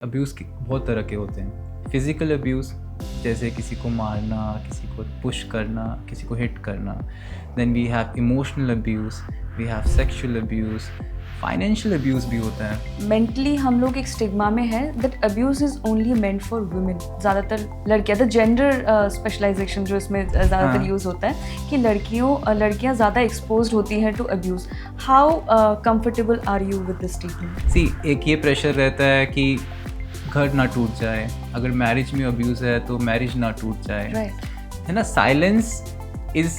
Abuse की बहुत तरह के होते हैं। फ़िज़िकल अब्यूज़ जैसे किसी को मारना, किसी को पुश करना, किसी को हिट करना। Then we have emotional abuse, we have sexual abuse, financial abuse भी होता है। मेंटली हम लोग एक स्टिग्मा में है that abuse is only meant for women. ज़्यादातर लड़कियां, द जेंडर स्पेशलाइजेशन जो इसमें ज़्यादातर हाँ। यूज़ होता है कि लड़कियां ज़्यादा एक्सपोज होती हैं to abuse. How comfortable are you with this statement? See एक ये प्रेशर रहता है कि घर ना टूट जाए, अगर मैरिज में अब्यूज़ है तो मैरिज ना टूट जाए, राइट। है ना? Silence is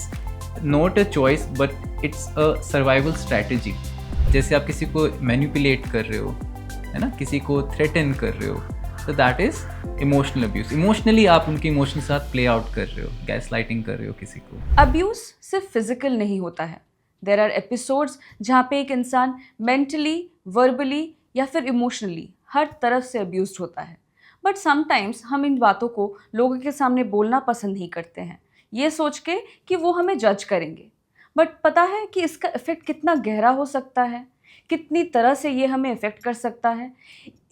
not a choice but it's a survival strategy. जैसे आप किसी को मैनिपुलेट कर रहे हो, है ना? किसी को थ्रेटन कर रहे हो, तो that is emotional abuse. Emotionally आप उनके इमोशन के साथ प्ले आउट कर रहे हो, गैसलाइटिंग कर रहे हो किसी को। अब्यूज सिर्फ फिजिकल नहीं होता है। देर आर एपिसोड्स जहाँ पे एक इंसान मेंटली, वर्बली या फिर इमोशनली हर तरफ से अब्यूज होता है। बट समटाइम्स हम इन बातों को लोगों के सामने बोलना पसंद नहीं करते हैं, ये सोच के कि वो हमें जज करेंगे। बट पता है कि इसका इफ़ेक्ट कितना गहरा हो सकता है, कितनी तरह से ये हमें इफ़ेक्ट कर सकता है,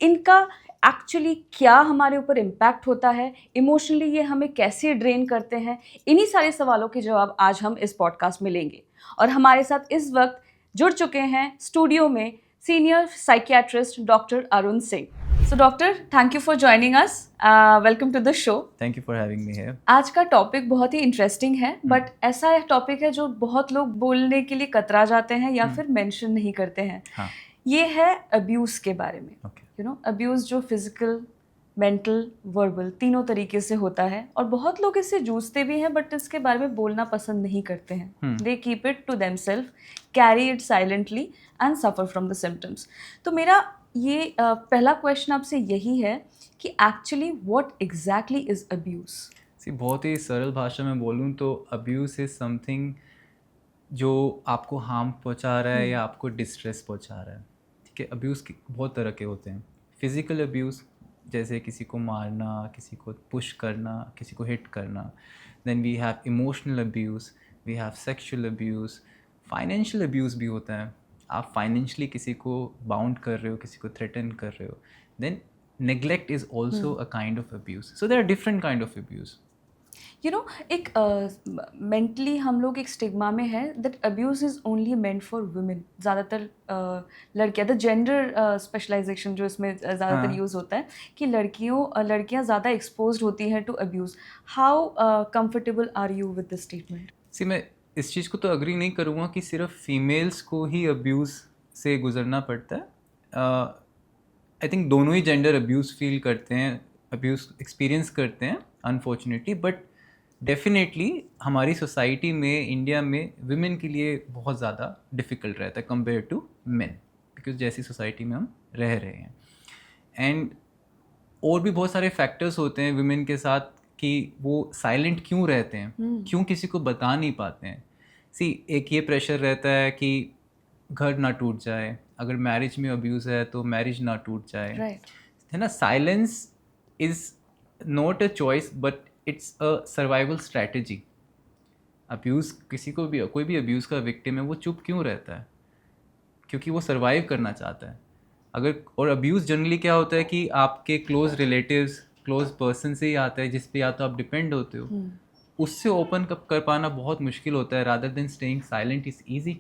इनका एक्चुअली क्या हमारे ऊपर इम्पैक्ट होता है, इमोशनली ये हमें कैसे ड्रेन करते हैं। इन्हीं सारे सवालों के जवाब आज हम इस पॉडकास्ट में लेंगे। और हमारे साथ इस वक्त जुड़ चुके हैं स्टूडियो में senior psychiatrist doctor Arun Singh. So doctor, thank you for joining us. Welcome to the show. Thank you for having me here. आज का टॉपिक बहुत ही इंटरेस्टिंग है, बट ऐसा टॉपिक है जो बहुत लोग बोलने के लिए कतरा जाते हैं या फिर मेंशन नहीं करते हैं। हाँ। ये है अब्यूज़ के बारे में। ओके। अब्यूज़ जो फिजिकल, मेंटल, वर्बल तीनों तरीके से होता है और बहुत लोग इससे जूझते भी हैं, बट इसके बारे में बोलना पसंद नहीं करते हैं। They keep it to themselves, carry it silently and suffer from the symptoms. तो मेरा ये पहला क्वेश्चन आपसे यही है कि actually what exactly is abuse? See बहुत ही सरल भाषा में बोलूँ तो अब्यूज़ इज़ समथिंग जो आपको हार्म पहुंचा रहा है या आपको डिस्ट्रेस पहुंचा रहा है। ठीक है, अब्यूज़ की बहुत तरह के होते हैं। फिज़िकल अब्यूज़ जैसे किसी को मारना, किसी को पुश करना, किसी को हिट करना। Then we have emotional abuse, we have sexual abuse, financial abuse भी होता है। आप फाइनेंशियली किसी को बाउंड कर रहे हो, किसी को थ्रेटन कर रहे हो। Then neglect is also a kind of abuse. So there are different kind of abuse. एक मेंटली हम लोग एक स्टिग्मा में है that abuse is only meant for women. ज़्यादातर लड़कियां, द जेंडर स्पेशलाइजेशन जो इसमें ज़्यादातर हाँ। यूज़ होता है कि लड़कियां ज़्यादा एक्सपोज होती हैं to abuse. How comfortable are you with this statement? See मैं इस चीज़ को तो अग्री नहीं करूँगा कि सिर्फ फीमेल्स को ही अब्यूज़ से गुज़रना पड़ता है। आई थिंक दोनों ही जेंडर अब्यूज़ फील करते हैं, अब्यूज़ एक्सपीरियंस करते हैं अनफॉर्चुनेटली। बट डेफिनेटली हमारी सोसाइटी में, इंडिया में विमेन के लिए बहुत ज़्यादा डिफ़िकल्ट रहता है कंपेयर टू मेन, बिकॉज जैसी सोसाइटी में हम रह रहे हैं। एंड और भी बहुत सारे फैक्टर्स होते हैं विमेन के साथ कि वो साइलेंट क्यों रहते हैं, क्यों किसी को बता नहीं पाते हैं। सी एक ये प्रेशर रहता है कि घर ना टूट जाए, अगर मैरिज में अब्यूज़ है तो मैरिज ना टूट जाए, राइट। है ना? Silence is not a choice but it's a survival strategy. Abuse किसी को भी, कोई भी अब्यूज़ का विक्टिम है, वो चुप क्यों रहता है? क्योंकि वो सर्वाइव करना चाहता है। अगर और अब्यूज़ जनरली क्या होता है कि आपके क्लोज़ रिलेटिव्स, क्लोज़ पर्सन से ही आता है जिस पे या तो आप डिपेंड होते हो। उससे ओपन कप कर पाना बहुत मुश्किल होता है, rather than staying silent is easy.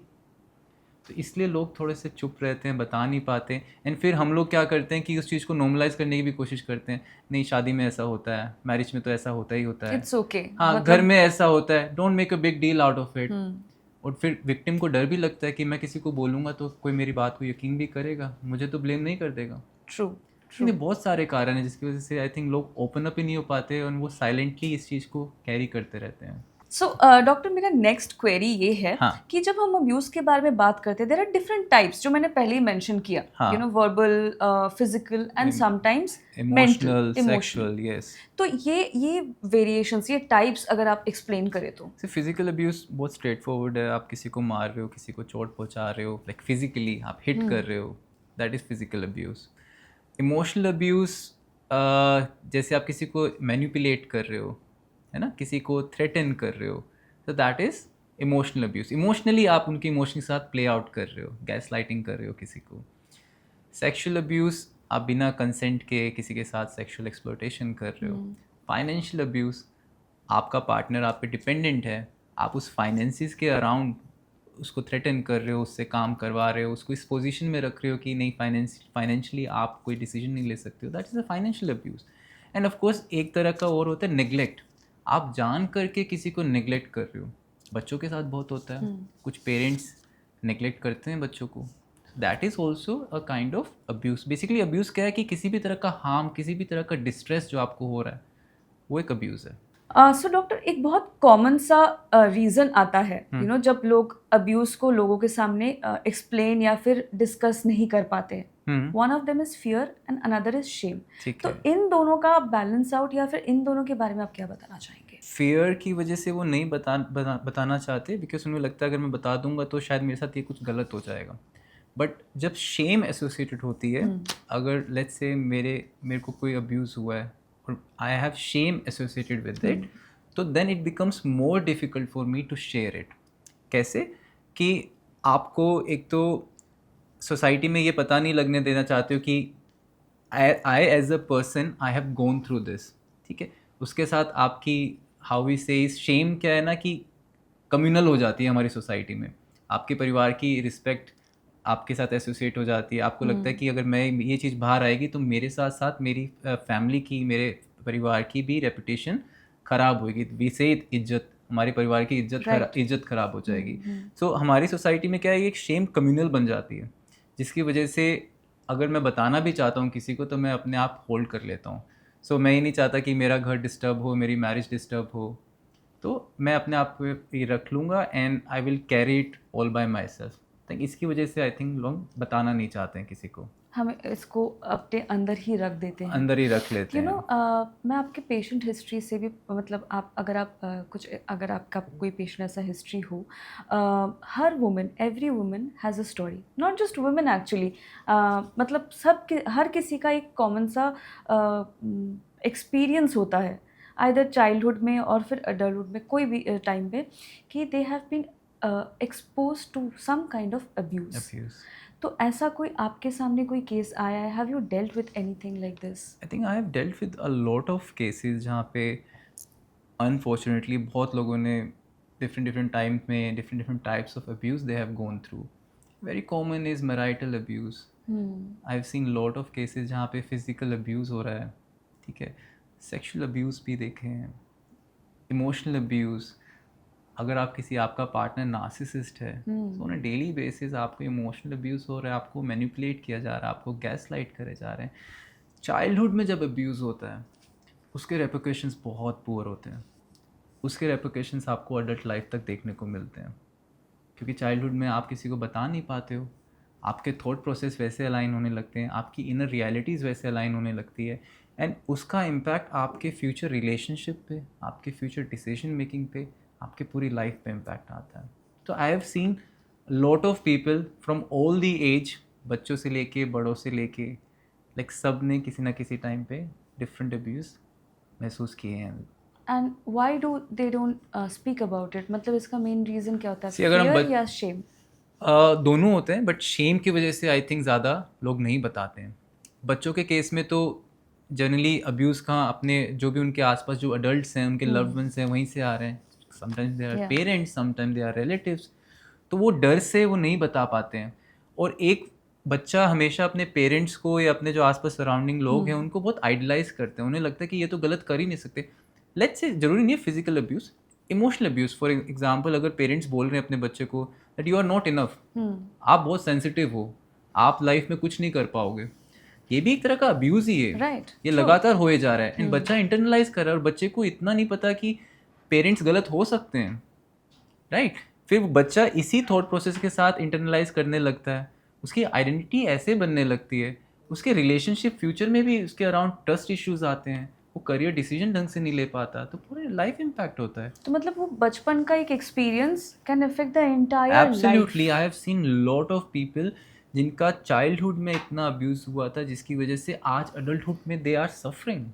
तो इसलिए लोग थोड़े से चुप रहते हैं, बता नहीं पाते। एंड फिर हम लोग क्या करते हैं कि उस चीज़ को नॉर्मलाइज़ करने की भी कोशिश करते हैं। नहीं, शादी में ऐसा होता है, मैरिज में तो ऐसा होता ही होता है। इट्स ओके, हाँ, घर मतलब में ऐसा होता है, don't make a big deal out of it. और फिर विक्टिम को डर भी लगता है कि मैं किसी को बोलूँगा तो कोई मेरी बात को यकीन भी करेगा, मुझे तो ब्लेम नहीं कर देगा। ट्रू। इसलिए बहुत सारे कारण हैं जिसकी वजह से आई थिंक लोग ओपन अप ही नहीं हो पाते और वो साइलेंटली इस चीज़ को कैरी करते रहते हैं। सो डॉक्टर, मेरा नेक्स्ट क्वेरी ये है हाँ। कि जब हम अब्यूज़ के बारे में बात करते हैं, देर आर डिफरेंट टाइप्स जो मैंने पहले ही मेंशन किया। हाँ। Verbal, physical and sometimes mental, emotional, emotional. Sexual, yes. तो ये वेरिएशंस, ये टाइप्स अगर आप एक्सप्लेन करें तो। से फिजिकल अब्यूज़ बहुत स्ट्रेट फॉरवर्ड है। आप किसी को मार रहे हो, किसी को चोट पहुंचा रहे हो, लाइक फिजिकली आप हिट कर रहे हो, that is physical abuse. Emotional abuse जैसे आप किसी को मैनिपुलेट कर रहे हो, है ना? किसी को थ्रेटन कर रहे हो, तो that is emotional abuse. Emotionally आप उनके इमोशन के साथ प्ले आउट कर रहे हो, गैसलाइटिंग कर रहे हो किसी को। सेक्सुअल अब्यूज़ आप बिना कंसेंट के किसी के साथ सेक्सुअल एक्सप्लॉयटेशन कर रहे हो। फाइनेंशियल अब्यूज़, आपका पार्टनर आप पे डिपेंडेंट है, आप उस फाइनेंसिस के अराउंड उसको थ्रेटन कर रहे हो, उससे काम करवा रहे हो, उसको इस पोजीशन में रख रहे हो कि नहीं फाइनेंशियली आप कोई डिसीजन नहीं ले सकते हो, that is a financial abuse. And of course एक तरह का और होता है नेग्लेक्ट, आप जान करके किसी को नेग्लेक्ट कर रहे हो। बच्चों के साथ बहुत होता है, कुछ पेरेंट्स नेग्लेक्ट करते हैं बच्चों को, that is also a kind of abuse. Basically abuse क्या है कि किसी भी तरह का हार्म, किसी भी तरह का डिस्ट्रेस जो आपको हो रहा है, वो एक अब्यूज़ है। सो डॉक्टर, एक बहुत कॉमन सा रीज़न आता है जब लोग अब्यूज़ को लोगों के सामने एक्सप्लेन या फिर डिस्कस नहीं कर पाते हैं। One of them is fear and another is shame. ठीक तो है। इन दोनों का बैलेंस आउट या फिर इन दोनों के बारे में आप क्या बताना चाहेंगे? फियर की वजह से वो नहीं बताना चाहते, बिकॉज उन्हें लगता है अगर मैं बता दूंगा तो शायद मेरे साथ ये कुछ गलत हो जाएगा। बट जब शेम एसोसिएटेड होती है, अगर लेट्स से मेरे को कोई अब्यूज़ हुआ है और I have shame associated with it, तो then it becomes more difficult for me to share it. कैसे कि आपको एक तो सोसाइटी में ये पता नहीं लगने देना चाहते हो कि I as a person I have gone through this, ठीक है। उसके साथ आपकी हाउ वी से इस शेम क्या है ना कि कम्युनल हो जाती है हमारी सोसाइटी में। आपके परिवार की रिस्पेक्ट आपके साथ एसोसिएट हो जाती है। आपको लगता है कि अगर मैं ये चीज़ बाहर आएगी तो मेरे साथ साथ मेरी फैमिली की, मेरे परिवार की भी रेपुटेशन ख़राब होगी। वी से इज्जत, हमारे परिवार की इज्जत खराब हो जाएगी। सो हमारी सोसाइटी में क्या है, एक शेम कम्युनल बन जाती है, जिसकी वजह से अगर मैं बताना भी चाहता हूँ किसी को तो मैं अपने आप होल्ड कर लेता हूँ। सो मैं ही नहीं चाहता कि मेरा घर डिस्टर्ब हो, मेरी मैरिज डिस्टर्ब हो, तो मैं अपने आप को ये रख लूँगा and I will carry it all bye my self. तो इसकी वजह से आई थिंक लोग बताना नहीं चाहते हैं किसी को, हमें इसको अपने अंदर ही रख देते हैं, अंदर ही रख लेते हैं। मैं आपके पेशेंट हिस्ट्री से भी मतलब आप अगर अगर आपका कोई पेशेंट ऐसा हिस्ट्री हो, हर women, every women has a story, not just women actually, मतलब हर किसी का एक कॉमन सा एक्सपीरियंस होता है, आइदर चाइल्डहुड में और फिर अडल्टहुड में, कोई भी टाइम पे, कि they have been exposed to some kind of abuse. तो ऐसा कोई आपके सामने कोई केस आया है? Have you dealt with anything like this? I think I have dealt with a lot of cases जहाँ पे अनफॉर्चुनेटली बहुत लोगों ने डिफरेंट टाइम में different types of abuse they have gone through. Very common is marital abuse. I have seen lot of cases जहाँ पे physical abuse हो रहा है, ठीक है। सेक्सुअल अब्यूज़ भी देखे हैं, इमोशनल अब्यूज़। अगर आप आपका पार्टनर नार्सिसिस्ट है तो ऑन अ डेली बेसिस आपको इमोशनल अब्यूज़ हो रहा है, आपको मैनिपुलेट किया जा रहा है, आपको गैस लाइट करे जा रहे हैं। चाइल्डहुड में जब अब्यूज़ होता है उसके रेपोकेशंस बहुत पुअर होते हैं, उसके रेपोकेशंस आपको अडल्ट लाइफ तक देखने को मिलते हैं, क्योंकि चाइल्डहुड में आप किसी को बता नहीं पाते हो, आपके थॉट प्रोसेस वैसे अलाइन होने लगते हैं, आपकी इनर रियलिटीज़ वैसे अलाइन होने लगती है, एंड उसका इम्पैक्ट आपके फ्यूचर रिलेशनशिप पे, आपके फ्यूचर डिसीजन मेकिंग पे, आपके पूरी लाइफ पे इम्पैक्ट आता है। तो I have seen lot of people from all the age, बच्चों से लेके बड़ों से लेके, लाइक सब ने किसी ना किसी टाइम पे डिफरेंट अब्यूज़ महसूस किए हैं। And why do they don't speak about it? मतलब इसका मेन रीज़न क्या होता है, See, अगर हम फियर या शेम? दोनों होते हैं, बट शेम की वजह से आई थिंक ज़्यादा लोग नहीं बताते हैं। बच्चों के केस में तो जनरली अब्यूज़ कहाँ, अपने जो भी उनके आसपास जो अडल्ट्स हैं, उनके लव्ड वंस हैं, वहीं से आ रहे हैं। Sometimes they are Yeah. Parents, sometimes they are relatives. तो वो डर से वो नहीं बता पाते हैं। और एक बच्चा हमेशा अपने पेरेंट्स को या अपने जो आसपास सराउंडिंग लोग हैं उनको बहुत आइडलाइज करते हैं, उन्हें लगता है कि ये तो गलत कर ही नहीं सकते। लेट्स से ज़रूरी नहीं है physical abuse, emotional abuse. For example, अगर पेरेंट्स बोल रहे हैं अपने बच्चे को that you are not enough, आप बहुत सेंसिटिव हो, आप लाइफ में कुछ नहीं कर पाओगे, ये भी एक तरह का अब्यूज़ ही है। Right, ये true. लगातार होए जा रहा है एंड बच्चा इंटरनलाइज कर रहा है, और बच्चे को इतना नहीं पता कि पेरेंट्स गलत हो सकते हैं, राइट। फिर वो बच्चा इसी थॉट प्रोसेस के साथ इंटरनलाइज करने लगता है, उसकी आइडेंटिटी ऐसे बनने लगती है, उसके रिलेशनशिप फ्यूचर में भी उसके अराउंड ट्रस्ट इश्यूज आते हैं, वो करियर डिसीजन ढंग से नहीं ले पाता, तो पूरे लाइफ इम्पैक्ट होता है। तो मतलब वो बचपन का एक experience can affect the entire life. Absolutely, I have seen lot of people जिनका चाइल्डहुड में इतना अब्यूज़ हुआ था जिसकी वजह से आज अडल्टहुड में दे आर सफरिंग,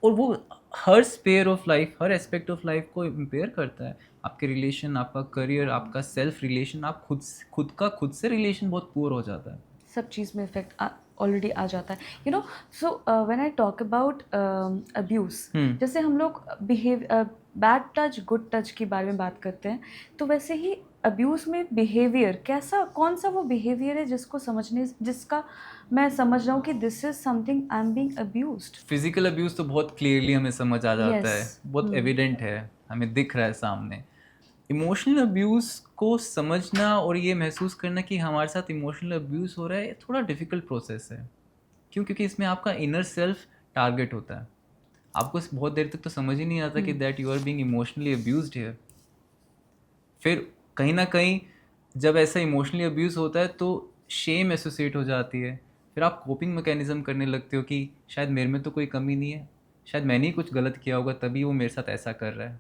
और वो हर स्पेयर ऑफ लाइफ, हर एस्पेक्ट ऑफ लाइफ को इम्पेयर करता है। आपके रिलेशन, आपका करियर, आपका सेल्फ रिलेशन, आप खुद से रिलेशन बहुत पुअर हो जाता है। सब चीज़ में इफेक्ट ऑलरेडी आ जाता है, you know. So when I talk about abuse, जैसे हम लोग बैड टच गुड टच के बारे में बात करते हैं, तो वैसे ही अब्यूज़ में बिहेवियर कैसा, कौन सा वो बिहेवियर है जिसका मैं समझ रहा हूँ कि this is something I am being abused. Physical abuse तो बहुत क्लियरली हमें समझ आ जाता है, Yes. बहुत एविडेंट है, हमें दिख रहा है सामने. इमोशनल अब्यूज़ को समझना और ये महसूस करना कि हमारे साथ इमोशनल अब्यूज़ हो रहा है, ये थोड़ा डिफ़िकल्ट प्रोसेस है. क्यों? क्योंकि इसमें आपका इनर सेल्फ टारगेट होता है. आपको बहुत देर तक तो समझ ही नहीं आता कि that you are being emotionally abused here. फिर कहीं ना कहीं जब ऐसा इमोशनली अब्यूज़ होता है तो शेम एसोसिएट हो जाती है. फिर आप कोपिंग मैकेनिज्म करने लगते हो कि शायद मेरे में तो कोई कमी नहीं है, शायद मैंने ही कुछ गलत किया होगा तभी वो मेरे साथ ऐसा कर रहा है.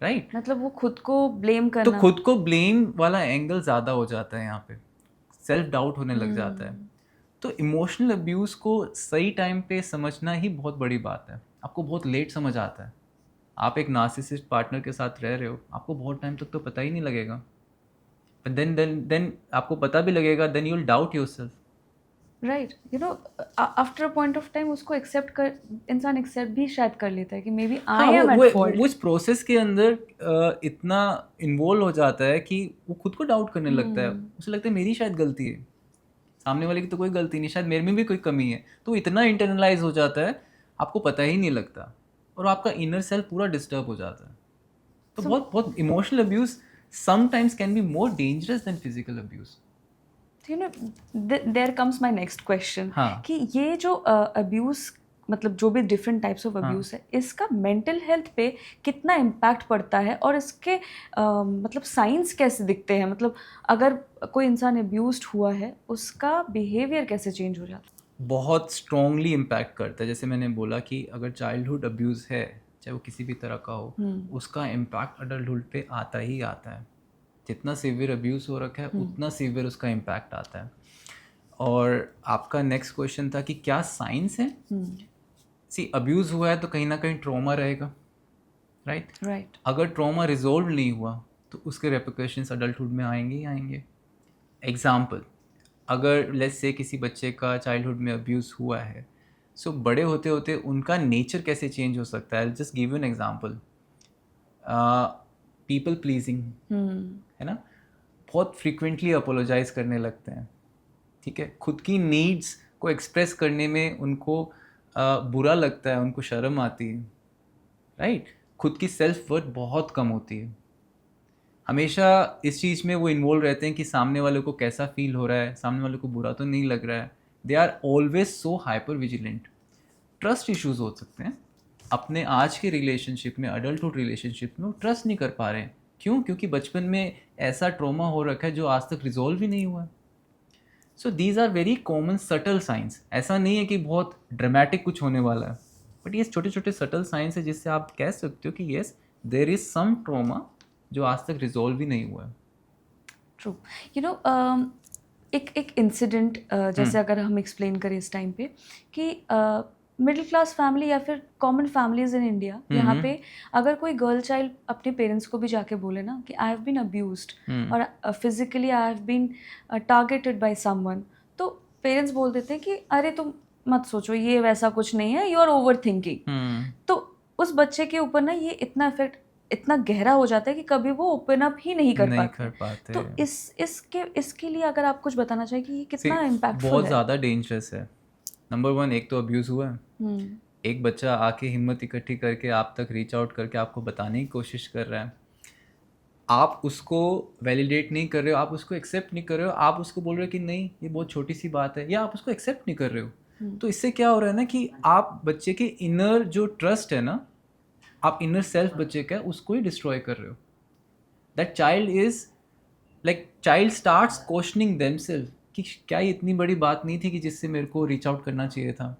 राइट? मतलब वो खुद को ब्लेम तो करना. खुद को ब्लेम वाला एंगल ज़्यादा हो जाता है यहाँ पे, सेल्फ डाउट होने लग जाता है. तो इमोशनल अब्यूज़ को सही टाइम पे समझना ही बहुत बड़ी बात है. आपको बहुत लेट समझ आता है. आप एक नार्सिसिस्ट पार्टनर के साथ रह रहे हो, आपको बहुत टाइम तक तो पता ही नहीं लगेगा. बट देन आपको पता भी लगेगा, then you will doubt yourself. Right, you know, after a point of time उसको इंसान एक्सेप्ट भी शायद कर लेता है कि मे बी हाँ, आई एम एट फॉल्ट. वो उस प्रोसेस के अंदर इतना इन्वॉल्व हो जाता है कि वो खुद को डाउट करने लगता है. उसे लगता है मेरी शायद गलती है, सामने वाले की तो कोई गलती नहीं, शायद मेरे में भी कोई कमी है. तो इतना इंटरनलाइज हो जाता है, आपको पता ही नहीं लगता और आपका इनर सेल्फ पूरा डिस्टर्ब हो जाता है. तो बहुत बहुत emotional abuse sometimes can be more dangerous than physical abuse. You know, there comes my next question हाँ. कि ये जो अब्यूज़, मतलब जो भी डिफरेंट टाइप्स ऑफ अब्यूज़ है, इसका मेंटल हेल्थ पे कितना इम्पैक्ट पड़ता है और इसके मतलब साइंस कैसे दिखते हैं? मतलब अगर कोई इंसान अब्यूज्ड हुआ है, उसका बिहेवियर कैसे चेंज हो जाता है? बहुत स्ट्रॉन्गली इम्पैक्ट करता है. जैसे मैंने बोला कि अगर चाइल्डहुड अब्यूज़ है, चाहे वो किसी भी तरह का हो, उसका इम्पैक्ट अडल्टहुड पे आता ही आता है. जितना सीवियर अब्यूज़ हो रखा है उतना सीवियर उसका इम्पैक्ट आता है. और आपका नेक्स्ट क्वेश्चन था कि क्या साइंस है? सी, अब्यूज़ हुआ है तो कहीं ना कहीं ट्रॉमा रहेगा. राइट? राइट. अगर ट्रॉमा रिजोल्व नहीं हुआ तो उसके रेपरकशंस अडल्टहुड में आएंगे ही आएंगे. एग्जाम्पल, अगर लेट्स से किसी बच्चे का चाइल्डहुड में अब्यूज़ हुआ है, सो बड़े होते होते उनका नेचर कैसे चेंज हो सकता है. Just give you an example. People pleasing, है ना, बहुत फ्रीक्वेंटली अपोलोजाइज करने लगते हैं. ठीक है, खुद की नीड्स को एक्सप्रेस करने में उनको बुरा लगता है, उनको शर्म आती है. राइट? खुद की सेल्फ वर्थ बहुत कम होती है. हमेशा इस चीज़ में वो इन्वॉल्व रहते हैं कि सामने वाले को कैसा फील हो रहा है, सामने वाले को बुरा तो नहीं लग रहा है. They are always so hyper vigilant. Trust issues हो सकते हैं. अपने आज के रिलेशनशिप में, अडल्टहुड रिलेशनशिप में वो ट्रस्ट नहीं कर पा रहे हैं. क्यों? क्योंकि बचपन में ऐसा ट्रॉमा हो रखा है जो आज तक रिजॉल्व ही नहीं हुआ. So these are very common subtle signs. ऐसा नहीं है कि बहुत ड्रामेटिक कुछ होने वाला है, बट ये छोटे छोटे सटल साइंस है जिससे आप कह सकते हो कि yes, there is some trauma जो आज तक रिजॉल्व ही नहीं हुआ है. ट्रू. यू नो, एक इंसिडेंट जैसे अगर हम एक्सप्लेन करें इस टाइम पे कि मिडिल क्लास फैमिली या फिर कॉमन फैमिलीज इन इंडिया, यहाँ पे अगर कोई गर्ल चाइल्ड अपने पेरेंट्स को भी जाके बोले ना कि आई हैव बीन अब्यूज्ड और physically I have been targeted by someone, तो पेरेंट्स बोल देते हैं कि अरे तुम मत सोचो, ये वैसा कुछ नहीं है, यू आर ओवर थिंकिंग. तो उस बच्चे के ऊपर ना ये इतना इफेक्ट इतना गहरा हो जाता है कि कभी वो ओपन अप ही नहीं कर पाते. तो इसके लिए अगर आप कुछ बताना चाहिए कि ये कितना इम्पैक्टफुल है. बहुत ज़्यादा डेंजरस है. नंबर वन, एक तो अब्यूज़ हुआ है. एक बच्चा आके हिम्मत इकट्ठी करके आप तक रीच आउट करके आपको बताने की कोशिश कर रहा है. आप उसको वैलिडेट नहीं कर रहे हो, आप उसको एक्सेप्ट नहीं कर रहे हो, आप उसको बोल रहे हो कि नहीं ये बहुत छोटी सी बात है, या आप उसको एक्सेप्ट नहीं कर रहे हो. तो इससे क्या हो रहा है ना कि आप बच्चे के इनर जो ट्रस्ट है ना, आप इनर सेल्फ बच्चे का उसको ही डिस्ट्रॉय कर रहे हो. That child is like, child starts questioning themselves कि क्या ये इतनी बड़ी बात नहीं थी कि जिससे मेरे को रीच आउट करना चाहिए था.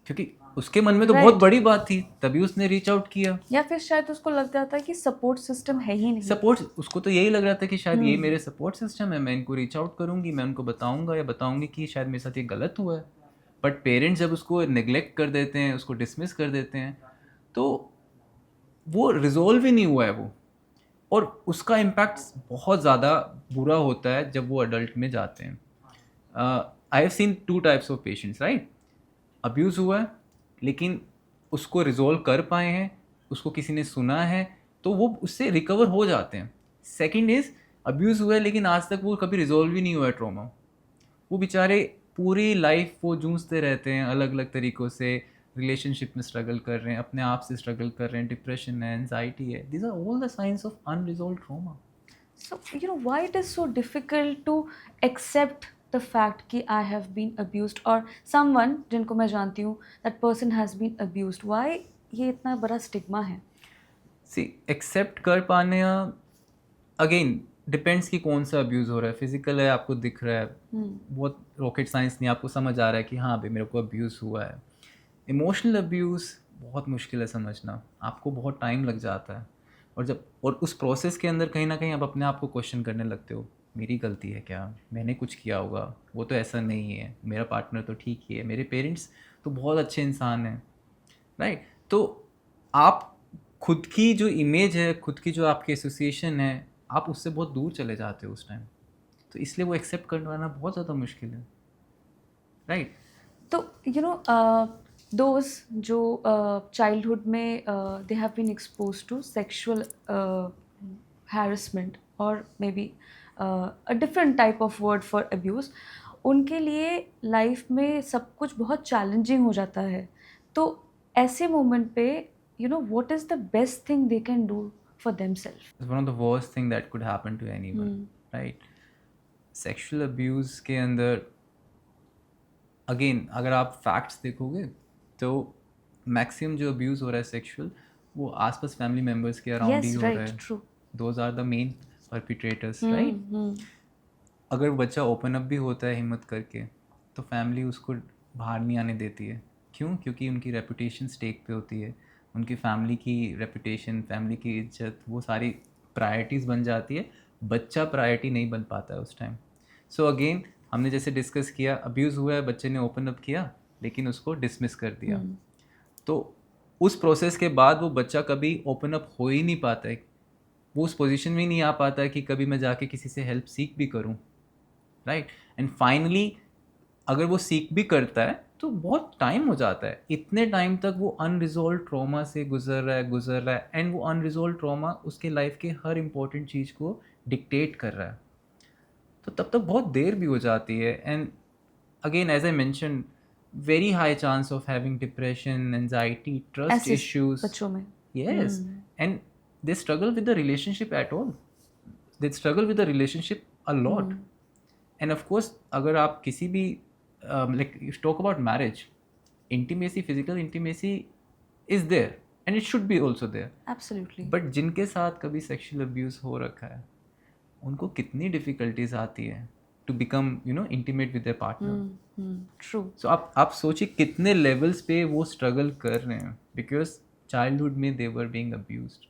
क्योंकि उसके मन में तो बहुत बड़ी बात थी तभी उसने रीच आउट किया. या फिर शायद उसको लग जाता है कि सपोर्ट सिस्टम है ही नहीं. सपोर्ट, उसको तो यही लग रहा था कि शायद ये मेरे सपोर्ट सिस्टम है, मैं इनको रीच आउट करूंगी, मैं उनको बताऊंगा या बताऊंगी कि शायद मेरे साथ ये गलत हुआ है. बट पेरेंट्स जब उसको नेग्लेक्ट कर देते हैं, उसको डिसमिस कर देते हैं, तो वो रिजॉल्व ही नहीं हुआ है वो. और उसका इम्पैक्ट बहुत ज़्यादा बुरा होता है जब वो अडल्ट में जाते हैं. आई have scene two types of patients, right? Abuse हुआ है लेकिन उसको रिजॉल्व कर पाए हैं, उसको किसी ने सुना है, तो वो उससे रिकवर हो जाते हैं। सेकंड इज़ अब्यूज़ हुआ है लेकिन आज तक वो कभी रिजॉल्व ही नहीं हुआ है ट्रॉमा। वो बेचारे पूरी लाइफ वो जूझते रहते हैं अलग अलग तरीक़ों से, रिलेशनशिप में स्ट्रगल कर रहे हैं, अपने आप से स्ट्रगल कर रहे हैं, डिप्रेशन है, एंजाइटी है। These are all the science of unresolved trauma. So, you know, why it is so difficult to accept the fact कि I have been abused or someone जिनको मैं जानती हूँ that person has been abused. Why ये इतना बड़ा stigma है? सी accept कर पाने, अगेन डिपेंड्स कि कौन सा अब्यूज़ हो रहा है। फिजिकल है, आपको दिख रहा है, बहुत रॉकेट साइंस नहीं, आपको समझ आ रहा है कि हाँ भाई मेरे को अब्यूज़ हुआ है। इमोशनल अब्यूज़ बहुत मुश्किल है समझना, आपको बहुत टाइम लग जाता है। और उस प्रोसेस के अंदर कहीं ना कहीं आप अपने आप को क्वेश्चन करने लगते हो, मेरी गलती है क्या, मैंने कुछ किया होगा, वो तो ऐसा नहीं है, मेरा पार्टनर तो ठीक ही है, मेरे पेरेंट्स तो बहुत अच्छे इंसान हैं, राइट? तो आप खुद की जो इमेज है, खुद की जो आपकी एसोसिएशन है, आप उससे बहुत दूर चले जाते हो उस टाइम। तो इसलिए वो एक्सेप्ट करवाना बहुत ज़्यादा मुश्किल है, राइट? तो यू नो दोज जो चाइल्डहुड में they have been exposed to sexual harassment और may be a different type of word for abuse, उनके लिए लाइफ में सब कुछ बहुत चैलेंजिंग हो जाता है। तो ऐसे मोमेंट पे you know what is the best thing they can do for themselves? It's one of the worst thing that could happen to anyone, right? Sexual abuse के अंदर अगेन अगर आप फैक्ट्स देखोगे तो मैक्सिमम जो अब्यूज़ हो रहा है सेक्सुअल, वो आसपास फैमिली मेम्बर्स के अराउंड ही यस हो रहा राइट है। True. Those are the main perpetrators, right? अगर बच्चा ओपन अप भी होता है हिम्मत करके, तो फैमिली उसको बाहर नहीं आने देती है। क्यों? क्योंकि उनकी रेपुटेशन स्टेक पे होती है, उनकी फैमिली की रेपुटेशन, फैमिली की इज्जत, वो सारी प्रायोरिटीज़ बन जाती है। बच्चा प्रायोरिटी नहीं बन पाता है उस टाइम। सो अगेन हमने जैसे डिस्कस किया, अब्यूज़ हुआ है, बच्चे ने ओपन अप किया लेकिन उसको डिसमिस कर दिया। तो उस प्रोसेस के बाद वो बच्चा कभी ओपन अप हो ही नहीं पाता है, वो उस पोजीशन में नहीं आ पाता है कि कभी मैं जाके किसी से हेल्प सीख भी करूं, राइट? एंड फाइनली अगर वो सीख भी करता है तो बहुत टाइम हो जाता है, इतने टाइम तक वो अनरिजॉल्व ट्रॉमा से गुजर रहा है एंड वो अनरिजॉल्व ट्रॉमा उसके लाइफ के हर इंपॉर्टेंट चीज़ को डिक्टेट कर रहा है। तो तब तक बहुत देर भी हो जाती है। And again as I mention, very high chance of having depression, anxiety, trust ऐसे इश्यूज। बच्चों में Yes, and they struggle with the relationship at all. They struggle with the relationship a lot. And of course, अगर आप किसी भी like if you talk about marriage, intimacy, physical intimacy is there and it should be also there. Absolutely. But जिनके साथ कभी sexual abuse हो रखा है, उनको कितनी difficulties आती है to become intimate with their partner. True. So आप सोचिए कितने levels पे वो struggle कर रहे हैं because childhood में they were being abused.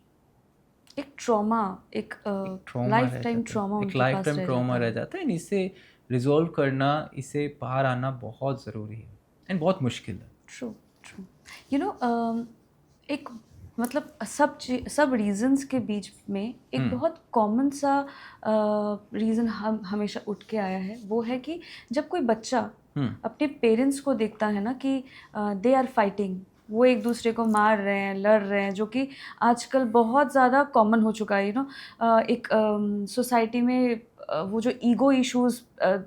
एक ट्रॉमा, एक ट्रॉमा लाइफ रह टाइम जाता है, ट्रॉमा एक उनके लाइफ पास टाइम रह ट्रॉमा जाता रह है। जाता है। एंड इसे रिजॉल्व करना, इसे बाहर आना बहुत ज़रूरी है एंड बहुत मुश्किल है। True true. यू नो एक मतलब सब रीजंस के बीच में एक बहुत कॉमन सा रीज़न हम हमेशा उठ के आया है, वो है कि जब कोई बच्चा अपने पेरेंट्स को देखता है ना कि दे आर फाइटिंग, वो एक दूसरे को मार रहे हैं, लड़ रहे हैं, जो कि आजकल बहुत ज़्यादा कॉमन हो चुका है। एक सोसाइटी में वो जो ईगो इश्यूज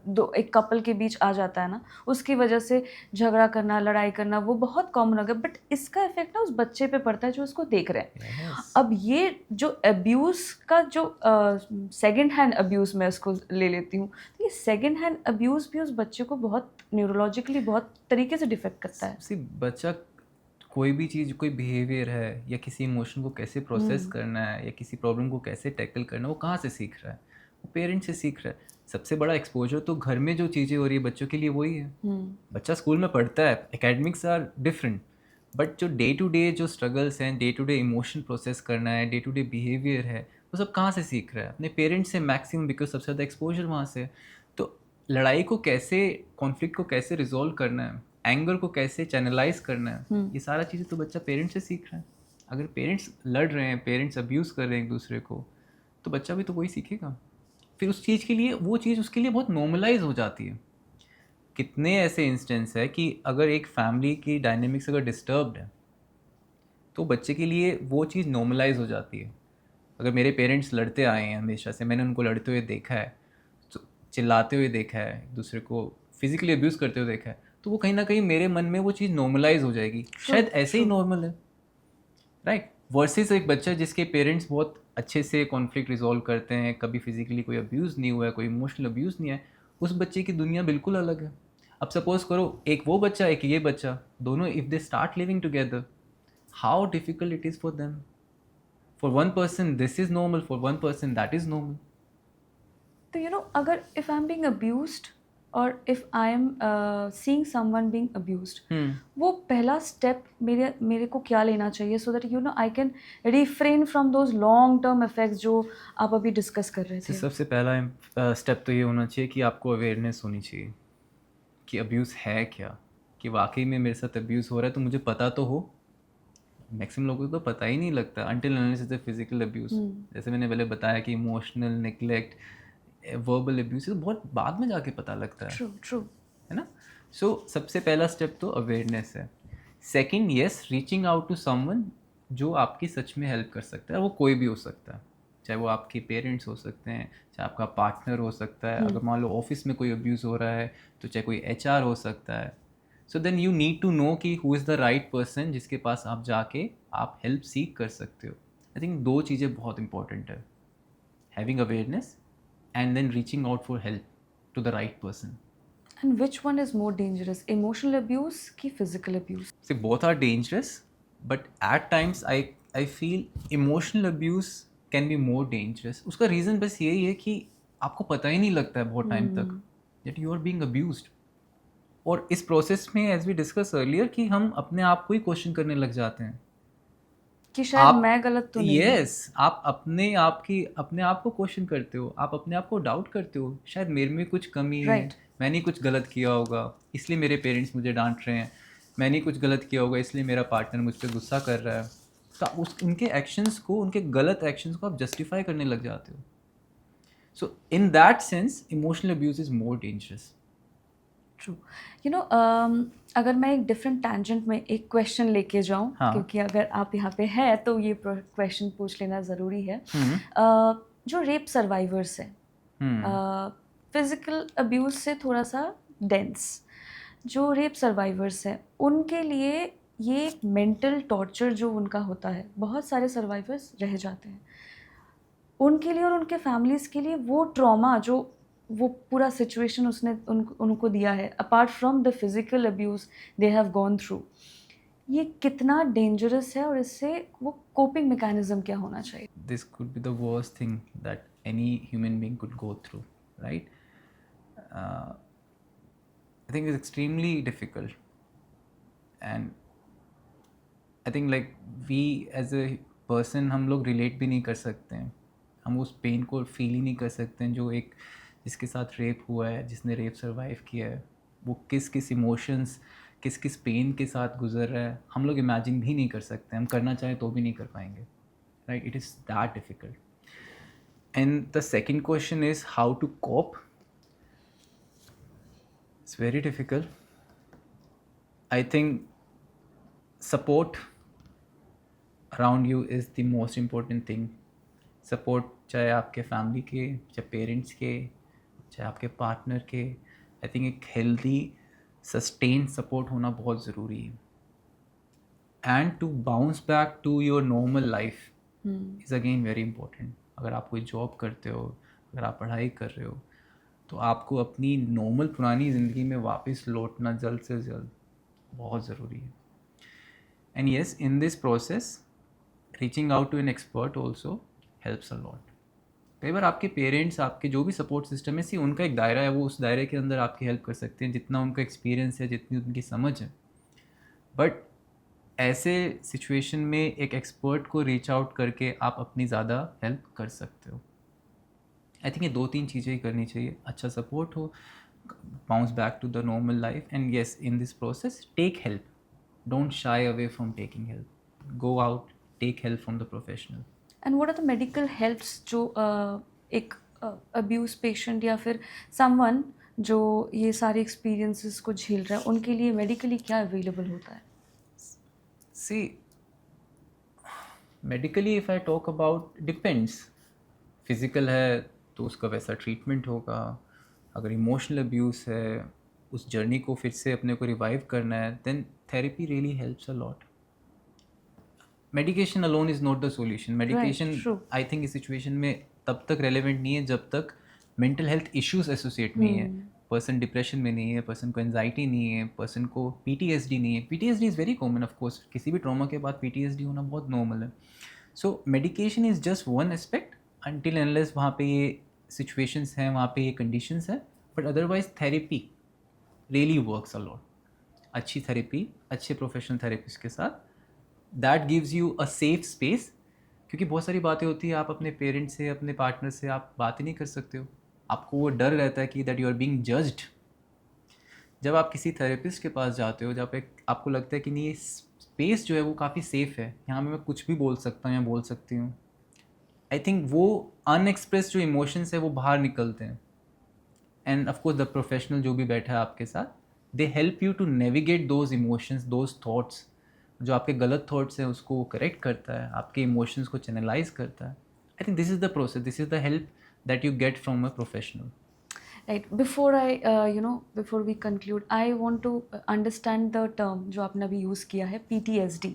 दो एक कपल के बीच आ जाता है ना, उसकी वजह से झगड़ा करना, लड़ाई करना, वो बहुत कॉमन हो गया। बट इसका इफेक्ट ना उस बच्चे पे पड़ता है जो उसको देख रहे हैं। Yes. अब ये जो अब्यूज़ का जो सेकंड हैंड अब्यूज़ मैं उसको ले लेती हूँ, तो ये सेकंड हैंड अब्यूज़ भी उस बच्चे को बहुत न्यूरोलॉजिकली बहुत तरीके से डिफेक्ट करता है। सी बच्चा कोई भी चीज़, कोई बिहेवियर है या किसी इमोशन को कैसे प्रोसेस करना है या किसी प्रॉब्लम को कैसे टैकल करना है, वो कहाँ से सीख रहा है? वो पेरेंट्स से सीख रहा है। सबसे बड़ा एक्सपोजर तो घर में जो चीज़ें हो रही है बच्चों के लिए वही है। बच्चा स्कूल में पढ़ता है, एकेडमिक्स आर डिफरेंट, बट जो डे टू डे जो स्ट्रगल्स हैं, day to day emotion process करना है, डे टू डे बिहेवियर है, वो सब कहाँ से सीख रहा है? अपने पेरेंट्स से मैक्सिमम, बिकॉज सबसे ज़्यादा एक्सपोजर वहाँ से है। तो लड़ाई को कैसे, कॉन्फ्लिक्ट को कैसे रिजॉल्व करना है, एंगर को कैसे चैनलाइज करना है, ये सारा चीज़ें तो बच्चा पेरेंट्स से सीख रहा है। अगर पेरेंट्स लड़ रहे हैं, पेरेंट्स अब्यूज़ कर रहे हैं एक दूसरे को, तो बच्चा भी तो वही सीखेगा। फिर उस चीज़ के लिए, वो चीज़ उसके लिए बहुत नॉर्मलाइज हो जाती है कितने ऐसे इंस्टेंस है कि अगर एक फैमिली की डायनेमिक्स अगर डिस्टर्ब्ड है तो बच्चे के लिए वो चीज़ नॉर्मलाइज हो जाती है। अगर मेरे पेरेंट्स लड़ते आए हैं हमेशा से, मैंने उनको लड़ते हुए देखा है, तो चिल्लाते हुए देखा है, एक दूसरे को फिजिकली अब्यूज़ करते हुए देखा है, तो वो कहीं ना कहीं मेरे मन में वो चीज़ नॉर्मलाइज हो जाएगी, शायद ऐसे ही नॉर्मल है, राइट। वर्सेस एक बच्चा जिसके पेरेंट्स बहुत अच्छे से कॉन्फ्लिक्ट रिजॉल्व करते हैं, कभी फिजिकली कोई अब्यूज़ नहीं हुआ है, कोई इमोशनल अब्यूज़ नहीं है, उस बच्चे की दुनिया बिल्कुल अलग है। अब सपोज करो एक वो बच्चा एक ये बच्चा, दोनों if they start living together, how difficult it is for them. For one person this is normal, for one person that is normal. तो अगर if I am being abused और if I am seeing someone being abused, वो पहला step मेरे को क्या लेना चाहिए so that I can refrain from those long term effects जो आप अभी डिस्कस कर रहे थे? सबसे पहला स्टेप तो ये होना चाहिए कि आपको अवेयरनेस होनी चाहिए कि अब्यूज़ है क्या, कि वाकई में मेरे साथ अब्यूज़ हो रहा है, तो मुझे पता तो हो। मैक्सिमम लोगों को तो पता ही नहीं लगता until unless it's a physical abuse. जैसे मैंने पहले बताया कि इमोशनल नेग्लेक्ट, वर्बल अब्यूज़, तो बहुत बाद में जाके पता लगता है। True true. है ना। सो सबसे पहला स्टेप तो अवेयरनेस है। Second, yes, reaching out to someone जो आपकी सच में हेल्प कर सकता है। वो कोई भी हो सकता है, चाहे वो आपके पेरेंट्स हो सकते हैं, चाहे आपका पार्टनर हो सकता है, अगर मान लो ऑफिस में कोई अब्यूज़ हो रहा है तो चाहे कोई एचआर हो सकता है। So then you need to know कि who is the right person जिसके पास आप जाके आप हेल्प सीख कर सकते हो। आई थिंक दो चीज़ें बहुत इंपॉर्टेंट है, having awareness and then reaching out for help to the right person. And which one is more dangerous, emotional abuse ki physical abuse? See, both are dangerous, but at times I feel emotional abuse can be more dangerous. उसका reason बस यही है कि आपको पता ही नहीं लगता है बहुत टाइम तक that you are being abused. और इस प्रोसेस में एज वी डिस्कस अर्लियर कि हम अपने आप को ही क्वेश्चन करने लग जाते हैं कि शायद मैं गलत तो नहीं हूँ। यस, आप अपने आप को क्वेश्चन करते हो, आप अपने आप को डाउट करते हो, शायद मेरे में कुछ कमी है, Right. मैंने कुछ गलत किया होगा इसलिए मेरे पेरेंट्स मुझे डांट रहे हैं, मैंने कुछ गलत किया होगा इसलिए मेरा पार्टनर मुझ पर गुस्सा कर रहा है। तो उनके एक्शंस को, उनके गलत एक्शंस को आप जस्टिफाई करने लग जाते हो। So in that sense emotional abuse is more dangerous. True. अगर मैं एक डिफरेंट टैंजेंट में एक क्वेश्चन लेके जाऊं, हाँ। क्योंकि अगर आप यहाँ पे है तो ये क्वेश्चन पूछ लेना ज़रूरी है। जो रेप सर्वाइवर्स हैं, फिजिकल अब्यूज से थोड़ा सा डेंस, जो रेप सर्वाइवर्स हैं उनके लिए ये एक मेंटल टॉर्चर जो उनका होता है, बहुत सारे सर्वाइवर्स रह जाते हैं उनके लिए और उनके फैमिलीज़ के लिए। वो ट्रॉमा जो वो पूरा सिचुएशन उसने उनको दिया है, apart from the physical abuse they have gone through, ये कितना डेंजरस है और इससे वो कोपिंग मैकेनिज्म क्या होना चाहिए? This could be the worst thing that any human being could go through, right? I think it's extremely difficult, and I think like we as a person हम लोग relate भी नहीं कर सकते हैं, हम उस पेन को फील ही नहीं कर सकते हैं जो एक जिसके साथ रेप हुआ है, जिसने रेप सर्वाइव किया है, वो किस किस इमोशंस, किस किस पेन के साथ गुजर रहा है, हम लोग इमेजिन भी नहीं कर सकते, हम करना चाहें तो भी नहीं कर पाएंगे, right? It is that difficult. And the second question is how to cope. It's very difficult. I think support around you is the most important thing. Support चाहे आपके फैमिली के, चाहे पेरेंट्स के, चाहे आपके पार्टनर के, आई थिंक एक healthy sustain support होना बहुत ज़रूरी है। And to bounce back to your normal life is again very important. अगर आप कोई जॉब करते हो, अगर आप पढ़ाई कर रहे हो, तो आपको अपनी नॉर्मल पुरानी ज़िंदगी में वापस लौटना जल्द से जल्द बहुत ज़रूरी है। And yes, in this process reaching out to an expert also helps a lot. कई बार आपके पेरेंट्स, आपके जो भी सपोर्ट सिस्टम है, सी उनका एक दायरा है, वो उस दायरे के अंदर आपकी हेल्प कर सकते हैं जितना उनका एक्सपीरियंस है, जितनी उनकी समझ है। बट ऐसे सिचुएशन में एक एक्सपर्ट को रीच आउट करके आप अपनी ज़्यादा हेल्प कर सकते हो। आई थिंक ये 2-3 चीज़ें ही करनी चाहिए, अच्छा सपोर्ट हो, bounce back to the normal life, and yes, in this process take help, don't shy away from taking help, go out, take help from the professional. And what are the medical helps जो एक abuse patient या फिर someone जो ये सारे experiences को झेल रहा है, उनके लिए मेडिकली क्या अवेलेबल होता है? See medically if I talk about depends, physical है तो उसका वैसा ट्रीटमेंट होगा, अगर इमोशनल अब्यूज़ है उस जर्नी को फिर से अपने को रिवाइव करना है then therapy really helps a lot. Medication alone is not the solution. Medication true. I think इस सिचुएशन में तब तक रेलेवेंट नहीं है जब तक मेंटल हेल्थ इश्यूज एसोसिएट नहीं है. पर्सन डिप्रेशन में नहीं है, पर्सन को एनजाइटी नहीं है, पर्सन को पीटीएसडी नहीं है. PTSD is very common of course, किसी भी ट्रॉमा के बाद पीटीएसडी होना बहुत नॉर्मल है. So medication is just one aspect until unless वहाँ पे ये सिचुएशंस हैं, वहाँ पे ये कंडीशंस हैं. But otherwise therapy really works a lot. अच्छी थेरेपी अच्छे प्रोफेशनल थेरेपिस्ट के साथ that gives you a safe space. क्योंकि बहुत सारी बातें होती है आप अपने पेरेंट्स से, अपने पार्टनर से आप बात ही नहीं कर सकते हो. आपको वो डर रहता है कि that you are being judged. जब आप किसी थेरेपिस्ट के पास जाते हो, जब एक आपको लगता है कि नहीं ये स्पेस जो है वो काफ़ी सेफ है, यहाँ मैं कुछ भी बोल सकता हूँ या बोल सकती हूँ, आई थिंक वो अनएक्सप्रेस जो इमोशंस है वो बाहर निकलते हैं. And of course the professional जो भी बैठा है आपके साथ, they help you to navigate those emotions, those thoughts. जो आपके गलत थॉट्स हैं उसको वो करेक्ट करता है, आपके इमोशंस को चैनलाइज करता है. I think this is the process, this is the help that you get from a professional. Right. Before we conclude, I want to understand the term जो आपने अभी यूज़ किया है, PTSD.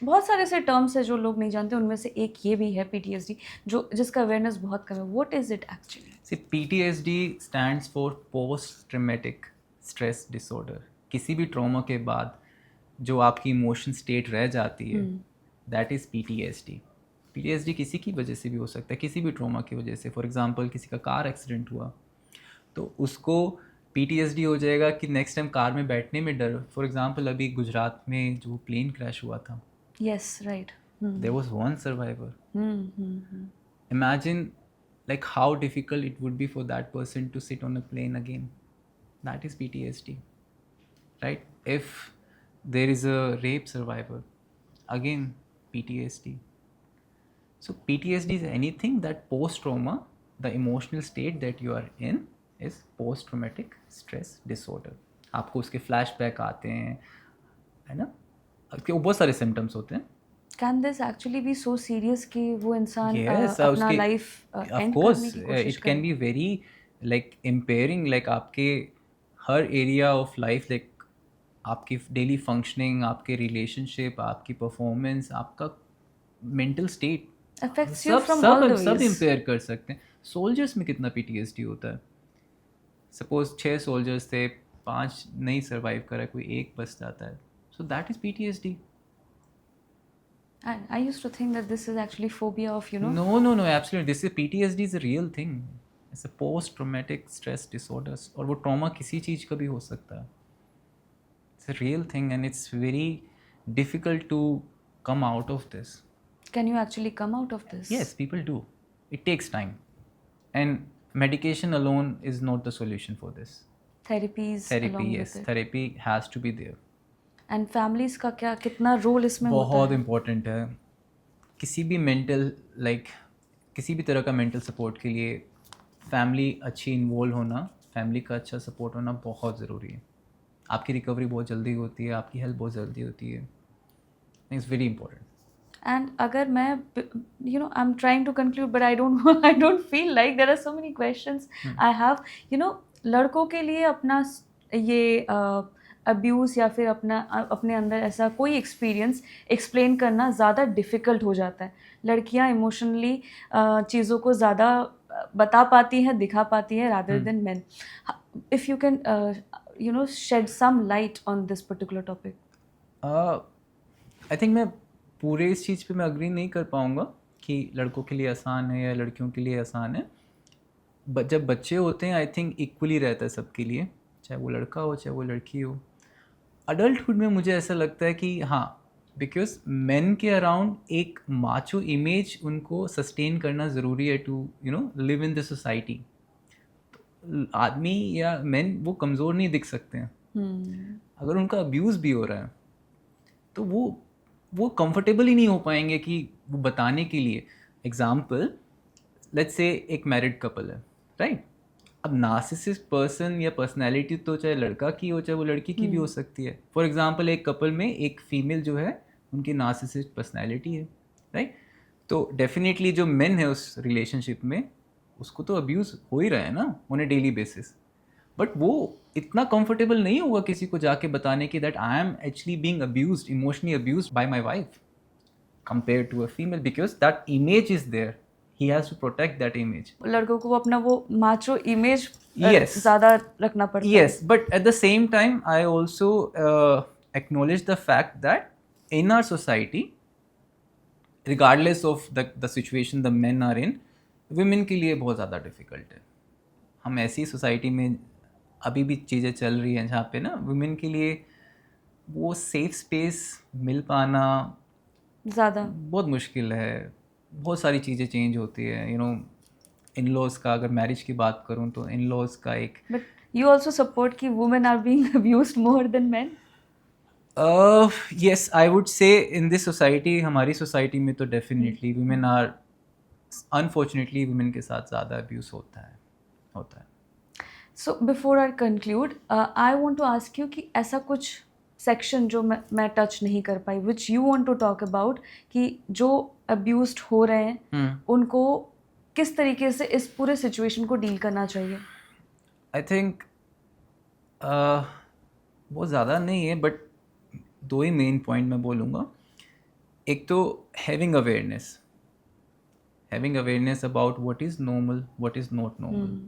बहुत सारे ऐसे टर्म्स है जो लोग नहीं जानते, उनमें से एक ये भी है PTSD, जो जिसका अवेयरनेस बहुत कम है. What is it actually? See, PTSD stands for post traumatic stress disorder. किसी भी ट्रॉमा के बाद जो आपकी इमोशन स्टेट रह जाती है, दैट इज़ PTSD. PTSD किसी की वजह से भी हो सकता है, किसी भी ट्रॉमा की वजह से. फॉर एग्जांपल किसी का कार एक्सीडेंट हुआ तो उसको PTSD हो जाएगा कि नेक्स्ट टाइम कार में बैठने में डर. फॉर एग्जांपल अभी गुजरात में जो प्लेन क्रैश हुआ था, Yes, right. There was one survivor. Imagine like how difficult it would be for that person to sit on a plane again. That is PTSD, right? If there is a rape survivor, again PTSD. So PTSD is anything that post-trauma, the emotional state that you are in is post-traumatic stress disorder. आपको उसके flashback आते हैं, है ना? उसके बहुत सारे symptoms होते हैं. Can this actually be so serious कि वो इंसान Yes, अपना उसके लाइफ of एंड course करने की कोशिश it can be very like impairing, like आपके हर area of life, like आपकी डेली फंक्शनिंग, आपके रिलेशनशिप, आपकी परफॉर्मेंस, आपका मेंटल स्टेट, affects you सब from all the सब ways. इम्पेयर कर सकते हैं. सोल्जर्स में कितना PTSD होता है. सपोज 6 सोल्जर्स थे, 5 नहीं सर्वाइव करा, कोई एक बच जाता है. So that is PTSD. I used to think that this is actually phobia of, No, absolutely. This is PTSD is a real thing. It's a post traumatic stress disorders. और वो ट्रॉमा किसी चीज़ का भी हो सकता है. It's a real thing and it's very difficult to come out of this. Can you actually come out of this? Yes, people do. It takes time. And medication alone is not the solution for this. Therapies Therapy, along yes. with it. Therapy has to be there. And families का क्या कितना role इसमें होता बहुत है? Important है. किसी भी मेंटल किसी भी तरह का मेंटल सपोर्ट के लिए फैमिली अच्छी इन्वॉल्व होना, फैमिली का अच्छा सपोर्ट होना बहुत ज़रूरी है. आपकी रिकवरी बहुत जल्दी होती है, आपकी हेल्थ बहुत जल्दी होती है. It's very important. And अगर मैं I'm trying to conclude but I don't feel like there are so many questions I have. लड़कों के लिए अपना ये अब्यूज़ या फिर अपने अंदर ऐसा कोई एक्सपीरियंस एक्सप्लेन करना ज़्यादा डिफ़िकल्ट हो जाता है. लड़कियां इमोशनली चीज़ों को ज़्यादा बता पाती हैं, दिखा पाती हैं rather than men. If you can shed some light on this particular topic. I think मैं पूरे इस चीज़ पे मैं अग्री नहीं कर पाऊँगा कि लड़कों के लिए आसान है या लड़कियों के लिए आसान है. जब बच्चे होते हैं आई थिंक इक्वली रहता है सबके लिए, चाहे वो लड़का हो चाहे वो लड़की हो. अडल्टहुड में मुझे ऐसा लगता है कि हाँ, बिकॉज मेन के अराउंड एक माचो इमेज उनको सस्टेन करना ज़रूरी है to live in the society. आदमी या मेन वो कमज़ोर नहीं दिख सकते हैं. अगर उनका अब्यूज़ भी हो रहा है तो वो कंफर्टेबल ही नहीं हो पाएंगे कि वो बताने के लिए. एग्जाम्पल, लेट्स से एक मैरिड कपल है, राइट? अब नार्सिसिस्ट पर्सन या पर्सनैलिटी तो चाहे लड़का की हो चाहे वो लड़की की भी हो सकती है. फॉर एग्जाम्पल एक कपल में एक फीमेल जो है उनकी नार्सिसिस्ट पर्सनैलिटी है, राइट? तो डेफिनेटली जो मेन है उस रिलेशनशिप में उसको तो अब्यूज़ हो ही रहा है ना on A daily basis, but वो इतना कंफर्टेबल नहीं होगा किसी को जाके बताने की that I am actually being abused, emotionally abused by my wife compared to a female, because that image is there. He has to protect that image. लड़कों को अपना वो माचो इमेज Yes. ज़्यादा रखना पड़ता है. Yes, but at the same time, I also acknowledge the fact that in our society, regardless of the situation the men are in, women के लिए बहुत ज़्यादा difficult है. हम ऐसी सोसाइटी में अभी भी चीज़ें चल रही हैं जहाँ पे ना वुमेन के लिए वो सेफ स्पेस मिल पाना ज़्यादा बहुत मुश्किल है. बहुत सारी चीज़ें चेंज होती है, यू नो. इन लॉज का अगर मैरिज की बात करूँ तो इन लॉज का एक बट यू ऑल्सो सपोर्ट कि women are being abused more than men. Yes, I would say in this society, हमारी सोसाइटी में तो definitely women are, unfortunately women के साथ ज़्यादा अब्यूज़ होता है. So before I conclude I want to ask you कि ऐसा कुछ सेक्शन जो मैं टच नहीं कर पाई which you want to talk about कि जो अब्यूज्ड हो रहे हैं उनको किस तरीके से इस पूरे सिचुएशन को डील करना चाहिए. आई थिंक बहुत ज़्यादा नहीं है, बट दो ही मेन पॉइंट मैं बोलूँगा. एक तो having awareness about what is normal, what is not normal.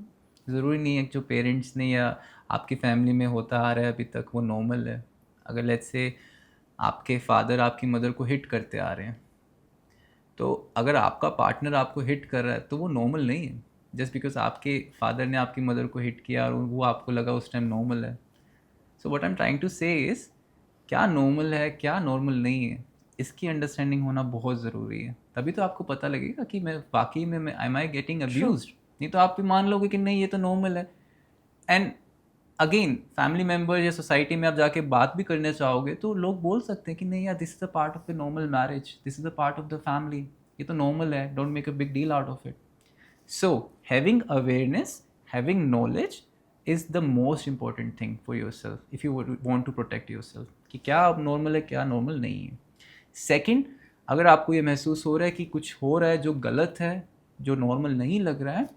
ज़रूरी नहीं है कि जो पेरेंट्स ने या आपकी फैमिली में होता आ रहा है अभी तक वो नॉर्मल है. अगर लेट्स से आपके फादर आपकी मदर को हिट करते आ रहे हैं, तो अगर आपका पार्टनर आपको हिट कर रहा है तो वो नॉर्मल नहीं है. जस्ट बिकॉज आपके फादर ने आपकी मदर को हिट किया और वो आपको लगा उस टाइम नॉर्मल है. So what I am trying to say is क्या नॉर्मल है क्या नॉर्मल नहीं है, इसकी अंडरस्टैंडिंग होना बहुत ज़रूरी है. तभी तो आपको पता लगेगा कि मैं वाकई में एम आई गेटिंग अब्यूज्ड. नहीं तो आप भी मान लोगे कि नहीं ये तो नॉर्मल है. एंड अगेन फैमिली मेम्बर या सोसाइटी में आप जाके बात भी करना चाहोगे तो लोग बोल सकते हैं कि नहीं यार, this is a part of the normal marriage, this is a part of the family, ये तो नॉर्मल है, don't make a big deal out of it. So having awareness, having knowledge is the most important thing for yourself if you want to protect yourself कि क्या अब normal है क्या normal नहीं है. Second, अगर आपको ये महसूस हो रहा है कि कुछ हो रहा है जो गलत है, जो नॉर्मल नहीं लग रहा है,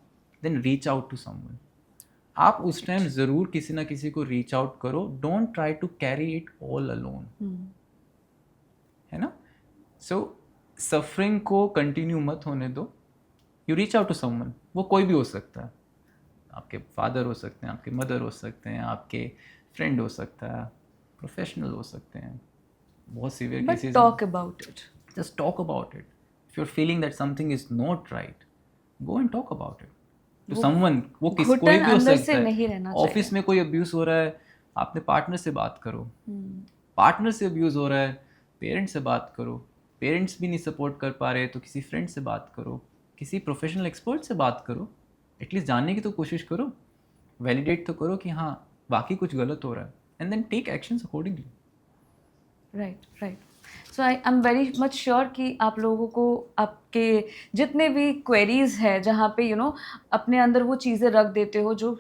then reach out to someone. आप उस टाइम ज़रूर किसी ना किसी को रीच आउट करो. Don't try to carry it all alone, है ना. सो सफरिंग को कंटिन्यू मत होने दो. You reach out to someone. वो कोई भी हो सकता है, आपके फादर हो सकते हैं, आपके मदर हो सकते हैं, आपके फ्रेंड हो सकता है, प्रोफेशनल हो सकते हैं. बहुत severe but cases. Talk about it. Just talk about it. If you're feeling that something is not right, go and talk about it to someone. वो किस कोई भी हो अंदर सकता से नहीं रहना है. चाहिए. ऑफिस में कोई अब्यूज हो रहा है, आपने पार्टनर से बात करो. पार्टनर से अब्यूज हो रहा है, पेरेंट्स से बात करो. पेरेंट्स भी नहीं सपोर्ट कर पा रहे तो किसी फ्रेंड से बात करो, किसी प्रोफेशनल एक्सपर्ट से बात करो. एटलीस्ट जानने की तो कोशिश करो, वैलिडेट तो करो कि हाँ वाकई कुछ गलत हो रहा है, and then take actions accordingly. Right. So I am very much sure कि आप लोगों को आपके जितने भी क्वेरीज है जहाँ पे अपने अंदर वो चीज़ें रख देते हो जो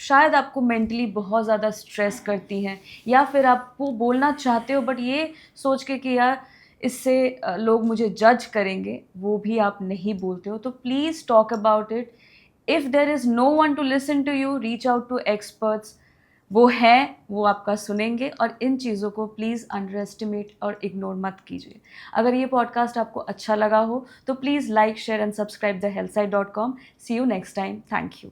शायद आपको मेंटली बहुत ज़्यादा स्ट्रेस करती हैं, या फिर आप वो बोलना चाहते हो बट ये सोच के कि यार इससे लोग मुझे जज करेंगे, वो भी आप नहीं बोलते हो. तो please talk about it. If there is no one to listen to you, reach out to experts. वो हैं, वो आपका सुनेंगे. और इन चीज़ों को प्लीज़ अंडर एस्टिमेट और इग्नोर मत कीजिए. अगर ये पॉडकास्ट आपको अच्छा लगा हो तो please like, share and subscribe thehealthside.com. See you next time. Thank you.